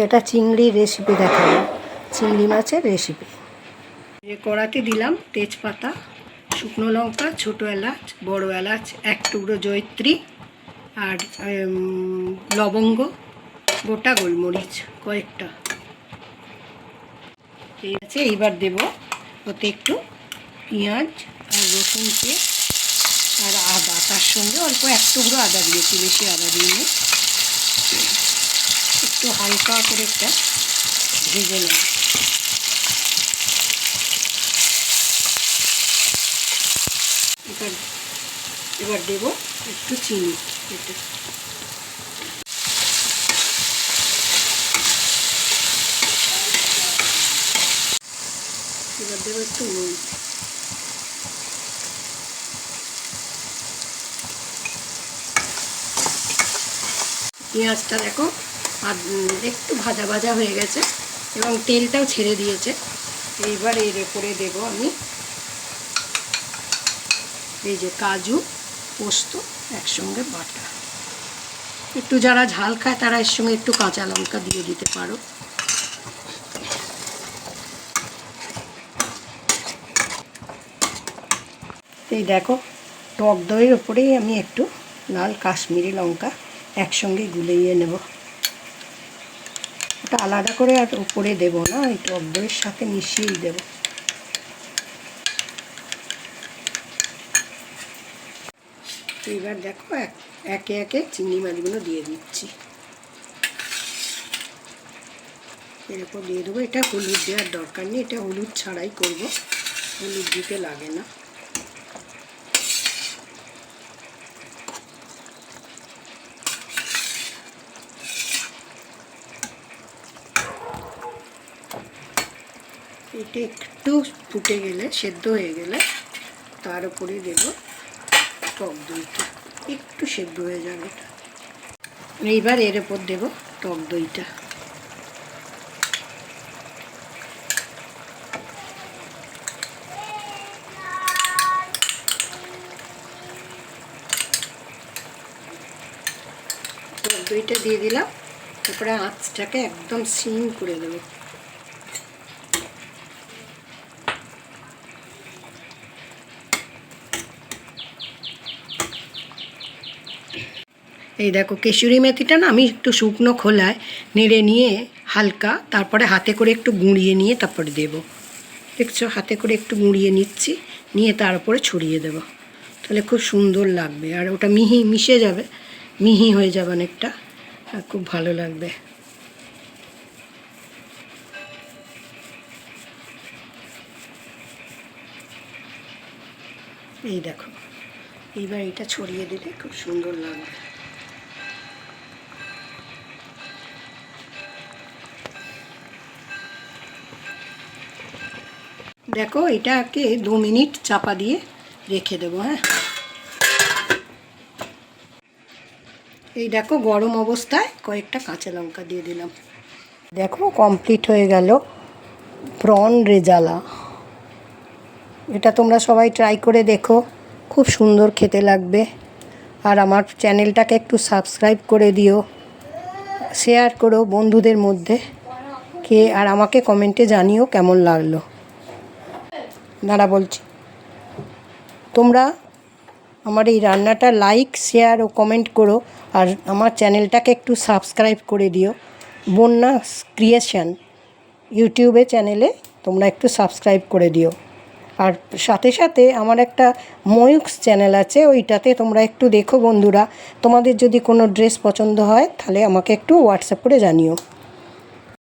এটা চিংড়ির রেসিপি দেখাবো, চিংড়ি মাছের রেসিপি। কড়াতে দিলাম তেজপাতা, শুকনো লঙ্কা, ছোটো এলাচ, বড় এলাচ, এক টুকরো জয়িত্রী আর লবঙ্গ, গোটা গোলমরিচ কয়েকটা। ঠিক আছে, এইবার দেব ওতে একটু পেঁয়াজ আর রসুন পেস্ট আর আদা, তার সঙ্গে অল্প এক টুকরো আদা দিয়েছি, বেশি আদা দিইনি। একটু হালকা করে একটা ভেজে নেব। এবার দেব একটু চিনি, এবার দেবো একটু নুন। পেঁয়াজটা দেখো একটু ভাজা ভাজা হয়ে গেছে এবং তেলটাও ছেড়ে দিয়েছে। এইবার এর উপরে দেব আমি এই যে কাজু পোস্ত একসঙ্গে বাটা। একটু যারা ঝাল খায় তারা এর সঙ্গে একটু কাঁচা লঙ্কা দিয়ে দিতে পারো। এই দেখো, টক দইয়ের উপরেই আমি একটু লাল কাশ্মীরি লঙ্কা একসঙ্গে গুলিয়ে নেব। ওটা আলাদা করে আর উপরে দেব না, এই টক দইয়ের সাথে মিশিয়েই দেব। এবার দেখো একে একে চিংড়ি মাছগুলো দিয়ে দিচ্ছি। এরপর দিয়ে দেবো, এটা হলুদ দেওয়ার দরকার নেই, এটা হলুদ ছাড়াই করব, হলুদ দিতে লাগে না। এটা একটু ফুটে গেলে, সেদ্ধ হয়ে গেলে তার উপরে দেব টক দইটা, একটু সেদ্ধ হয়ে যাবে এটা। এইবার এর উপর দেব টক দইটা। টক দইটা দিয়ে দিলাম, তারপরে আঁচটাকে একদম সিম করে দেবো। এই দেখো, কেশরি মেথিটা না আমি একটু শুকনো খোলায় নেড়ে নিয়ে হালকা, তারপরে হাতে করে একটু গুঁড়িয়ে নিয়ে তারপরে দেব। দেখছো, হাতে করে একটু গুঁড়িয়ে নিচ্ছি, নিয়ে তার উপরে ছড়িয়ে দেব। তাহলে খুব সুন্দর লাগবে, আর ওটা মিশে যাবে, মিহি হয়ে যাবে অনেকটা, আর খুব ভালো লাগবে। এই দেখো, এইবার এটা ছড়িয়ে দিলে খুব সুন্দর লাগবে। দেখো, এটাকে 2 মিনিট চাপা দিয়ে রেখে দেবো। হ্যাঁ, এই দেখো, গরম অবস্থায় কয়েকটা কাঁচা লঙ্কা দিয়ে দিলাম। দেখো, কমপ্লিট হয়ে গেল প্রন রেজালা। এটা তোমরা সবাই ট্রাই করে দেখো, খুব সুন্দর খেতে লাগবে। আর আমার চ্যানেলটাকে একটু সাবস্ক্রাইব করে দিও, শেয়ার করো বন্ধুদের মধ্যে আর আমাকে কমেন্টে জানিও কেমন লাগলো। দাঁড়া বলছি, তোমরা আমার এই রান্নাটা লাইক, শেয়ার ও কমেন্ট করো, আর আমার চ্যানেলটাকে একটু সাবস্ক্রাইব করে দিও। বন্যা ক্রিয়েশন ইউটিউবে চ্যানেলে তোমরা একটু সাবস্ক্রাইব করে দিও। আর সাথে সাথে আমার একটা ময়ূক্স চ্যানেল আছে, ওইটাতে তোমরা একটু দেখো বন্ধুরা। তোমাদের যদি কোনো ড্রেস পছন্দ হয় তাহলে আমাকে একটু হোয়াটসঅ্যাপ করে জানিও।